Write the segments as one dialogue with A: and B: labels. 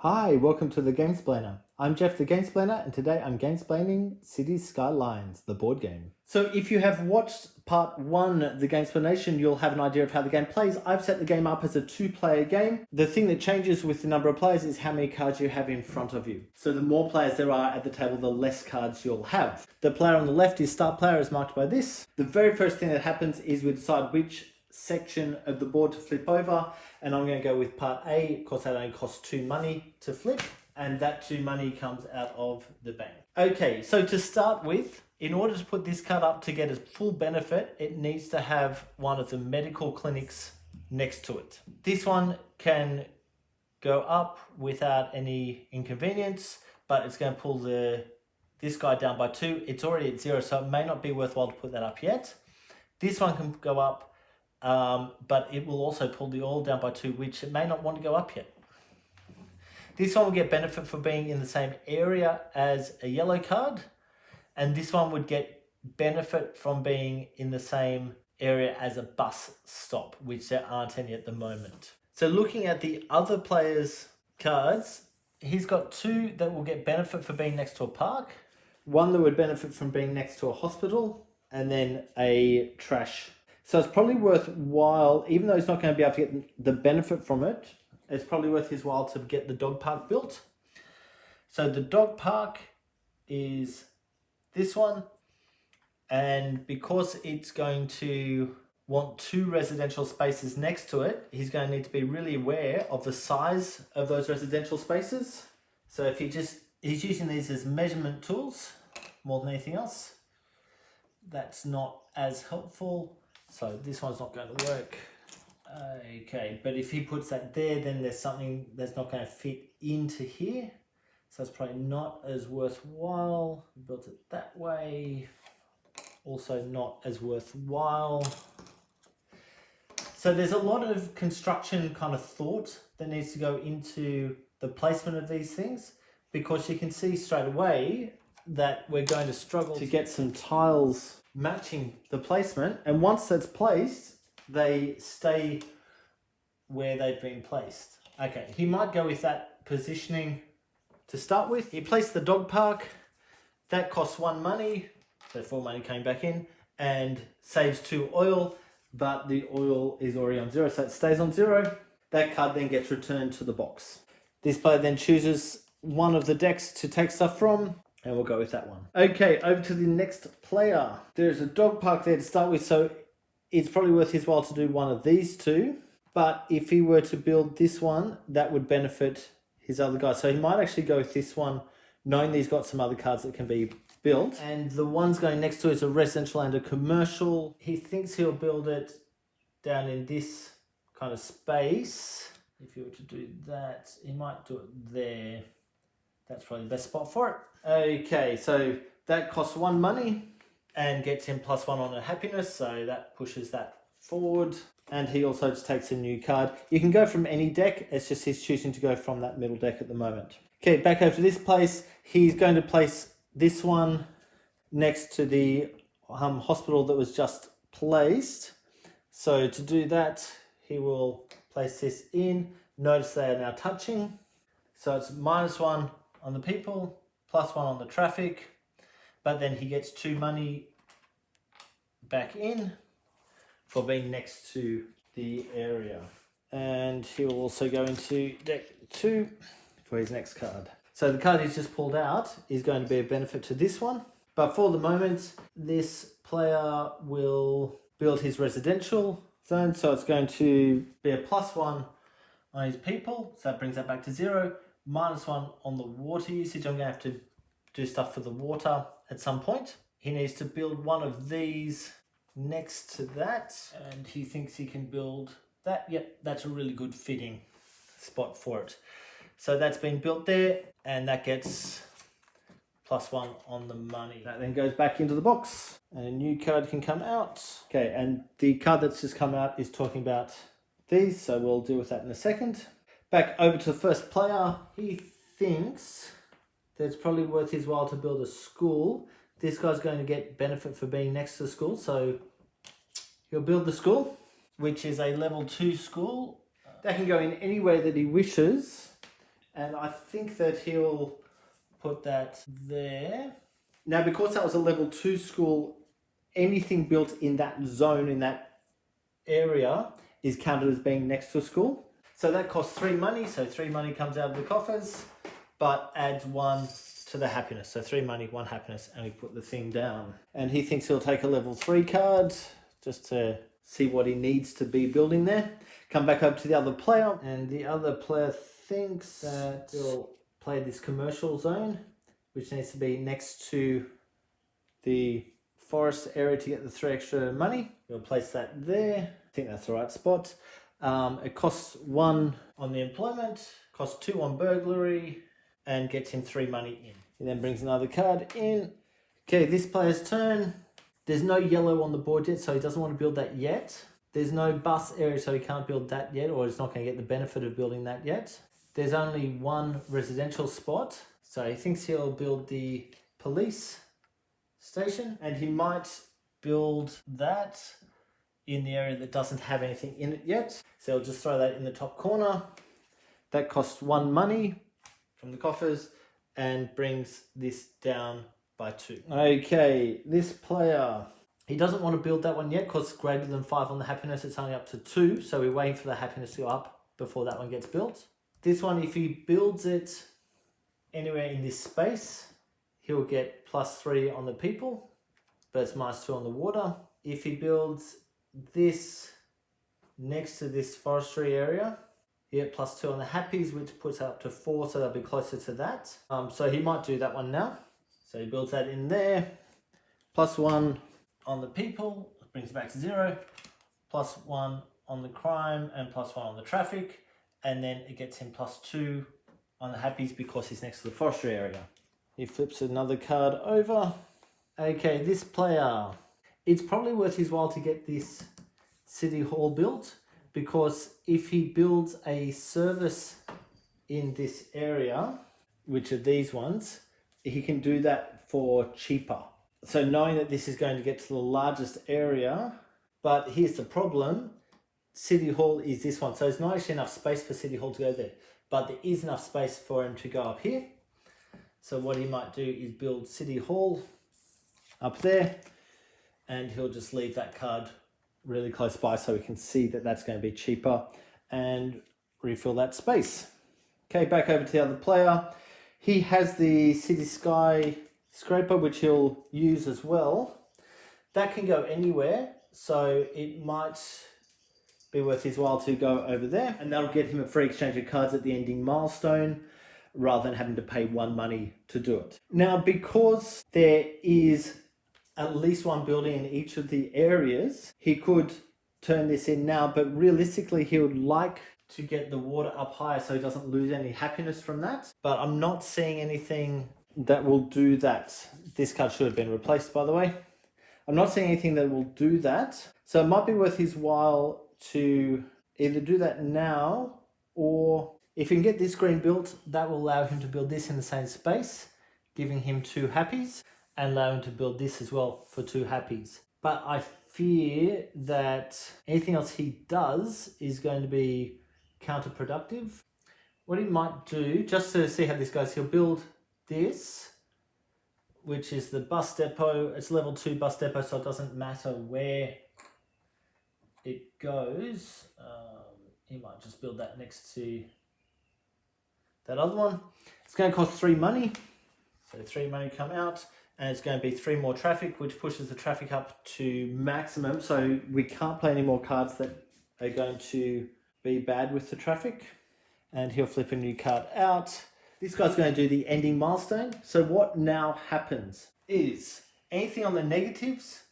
A: Hi, welcome to the Gamesplainer. I'm Jeff the Gamesplainer, and today I'm Gamesplaining Cities Skylines, the board game. So if you have watched part 1, the Gamesplanation, you'll have an idea of how the game plays. I've set the game up as a 2-player game. The thing that changes with the number of players is how many cards you have in front of you. So the more players there are at the table, the less cards you'll have. The player on the left is start player, is marked by this. The very first thing that happens is we decide which section of the board to flip over, and I'm going to go with part A. Of course, that only costs 2 money to flip, and that 2 money comes out of the bank. Okay, so to start with, in order to put this card up to get a full benefit, it needs to have one of the medical clinics next to it. This one can go up without any inconvenience, but it's going to pull this guy down by 2. It's already at 0, so it may not be worthwhile to put that up yet. This one can go up, but it will also pull the oil down by 2, which it may not want to go up yet. This one will get benefit for being in the same area as a yellow card, and this one would get benefit from being in the same area as a bus stop, which there aren't any at the moment. So looking at the other player's cards, he's got 2 that will get benefit for being next to a park, 1 that would benefit from being next to a hospital, and then a trash. So it's probably worthwhile, even though he's not going to be able to get the benefit from it, it's probably worth his while to get the dog park built. So the dog park is this one, and because it's going to want 2 residential spaces next to it, he's going to need to be really aware of the size of those residential spaces. So if he's using these as measurement tools more than anything else, that's not as helpful. So this one's not going to work. Okay, but if he puts that there, then there's something that's not going to fit into here. So it's probably not as worthwhile. Built it that way. Also not as worthwhile. So there's a lot of construction kind of thought that needs to go into the placement of these things, because you can see straight away that we're going to struggle to get some tiles matching the placement, and once that's placed, they stay where they've been placed. Okay, he might go with that positioning to start with. He placed the dog park. That costs 1 money, so 4 money came back in, and saves 2 oil, but the oil is already on 0, so it stays on 0. That card then gets returned to the box. This player then chooses one of the decks to take stuff from, and we'll go with that one. Okay, over to the next player. There's a dog park there to start with, so it's probably worth his while to do one of these 2. But if he were to build this one, that would benefit his other guy. So he might actually go with this one, knowing that he's got some other cards that can be built. And the ones going next to it is a residential and a commercial. He thinks he'll build it down in this kind of space. If he were to do that, he might do it there. That's probably the best spot for it. Okay, so that costs 1 money and gets him +1 on a happiness, so that pushes that forward. And he also just takes a new card. You can go from any deck, it's just he's choosing to go from that middle deck at the moment. Okay, back over to this place. He's going to place this one next to the hospital that was just placed. So to do that, he will place this in. Notice they are now touching. So it's -1 on the people, +1 on the traffic, but then he gets 2 money back in for being next to the area. And he will also go into deck 2 for his next card. So the card he's just pulled out is going to be a benefit to this one, but for the moment, this player will build his residential zone, so it's going to be a +1 on his people, so that brings that back to 0. -1 on the water usage. I'm going to have to do stuff for the water at some point. He needs to build one of these next to that, and he thinks he can build that. Yep, that's a really good fitting spot for it. So that's been built there, and that gets +1 on the money. That then goes back into the box, and a new card can come out. Okay, and the card that's just come out is talking about these, so we'll deal with that in a second. Back over to the first player. He thinks that it's probably worth his while to build a school. This guy's going to get benefit for being next to the school, so he'll build the school, which is a level 2 school. That can go in any way that he wishes, And I think that he'll put that there. Now, because that was a level 2 school, anything built in that zone, in that area, is counted as being next to a school. So that costs 3 money, so 3 money comes out of the coffers, but adds 1 to the happiness. So 3 money, 1 happiness, and we put the thing down. And he thinks he'll take a level 3 card, just to see what he needs to be building there. Come back over to the other player, and the other player thinks that he'll play this commercial zone, which needs to be next to the forest area to get the 3 extra money. We'll place that there. I think that's the right spot. It costs 1 on the employment, costs 2 on burglary, and gets him 3 money in. He then brings another card in. Okay, this player's turn. There's no yellow on the board yet, so he doesn't want to build that yet. There's no bus area, so he can't build that yet, or he's not going to get the benefit of building that yet. There's only 1 residential spot, so he thinks he'll build the police station, and he might build that in the area that doesn't have anything in it yet. So he'll just throw that in the top corner. That costs 1 money from the coffers and brings this down by 2. Okay, this player, he doesn't want to build that one yet because greater than 5 on the happiness, it's only up to 2. So we're waiting for the happiness to go up before that one gets built. This one, if he builds it anywhere in this space, he'll get +3 on the people, but it's -2 on the water. If he builds this next to this forestry area, he get +2 on the happies, which puts up to 4, so they'll be closer to that. So he might do that one now. So he builds that in there, +1 on the people, brings it back to 0, +1 on the crime, and +1 on the traffic, and then it gets him +2 on the happies because he's next to the forestry area. He flips another card over. Okay, this player, it's probably worth his while to get this city hall built, because if he builds a service in this area, which are these ones, he can do that for cheaper. So knowing that this is going to get to the largest area, but here's the problem, City Hall is this one. So there's not actually enough space for City Hall to go there, but there is enough space for him to go up here. So what he might do is build City Hall up there, and he'll just leave that card really close by so we can see that that's going to be cheaper and refill that space. Okay, back over to the other player. He has the City Skyscraper, which he'll use as well. That can go anywhere, so it might be worth his while to go over there, and that'll get him a free exchange of cards at the ending milestone, rather than having to pay 1 money to do it. Now, because there is at least 1 building in each of the areas, he could turn this in now, but realistically he would like to get the water up higher so he doesn't lose any happiness from that. But I'm not seeing anything that will do that. This card should have been replaced, by the way. I'm not seeing anything that will do that. So it might be worth his while to either do that now, or if he can get this green built, that will allow him to build this in the same space, giving him 2 happies, and allow him to build this as well for 2 happies. But I fear that anything else he does is going to be counterproductive. What he might do, just to see how this goes, he'll build this, which is the bus depot. It's level 2 bus depot, so it doesn't matter where it goes. He might just build that next to that other one. It's going to cost 3 money. So 3 money come out, and it's going to be 3 more traffic, which pushes the traffic up to maximum. So we can't play any more cards that are going to be bad with the traffic. And he'll flip a new card out. This guy's going to do the ending milestone. So what now happens is anything on the negatives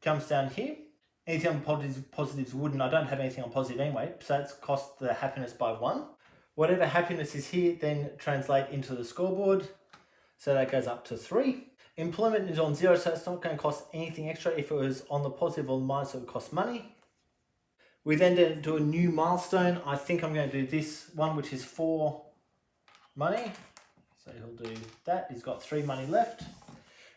A: comes down here. Anything on positives wouldn't. I don't have anything on positive anyway, so that's cost the happiness by 1. Whatever happiness is here then translate into the scoreboard, so that goes up to 3. Employment is on 0, so it's not going to cost anything extra. If it was on the positive or the minus, it would cost money. We then do a new milestone. I think I'm going to do this one, which is 4 money. So he'll do that. He's got 3 money left.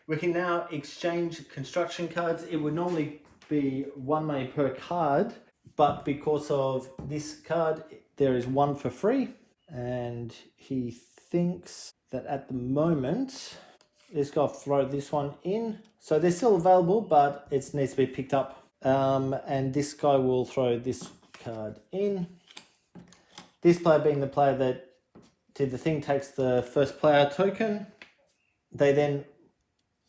A: We can now exchange construction cards. It would normally be 1 money per card, but because of this card, there is 1 for free. And he thinks that at the moment, this guy will throw this one in. So they're still available, but it needs to be picked up. And this guy will throw this card in. This player being the player that did the thing takes the first player token. They then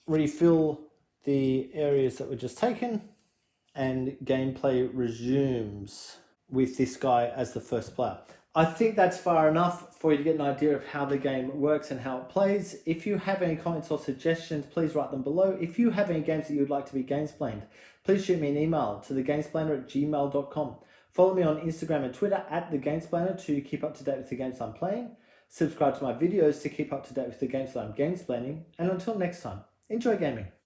A: refill the areas that were just taken, and gameplay resumes with this guy as the first player. I think that's far enough for you to get an idea of how the game works and how it plays. If you have any comments or suggestions, please write them below. If you have any games that you would like to be Gamesplaned, please shoot me an email to thegamesplainer@gmail.com. Follow me on Instagram and Twitter @thegamesplainer to keep up to date with the games I'm playing. Subscribe to my videos to keep up to date with the games that I'm gamesplaining. And until next time, enjoy gaming.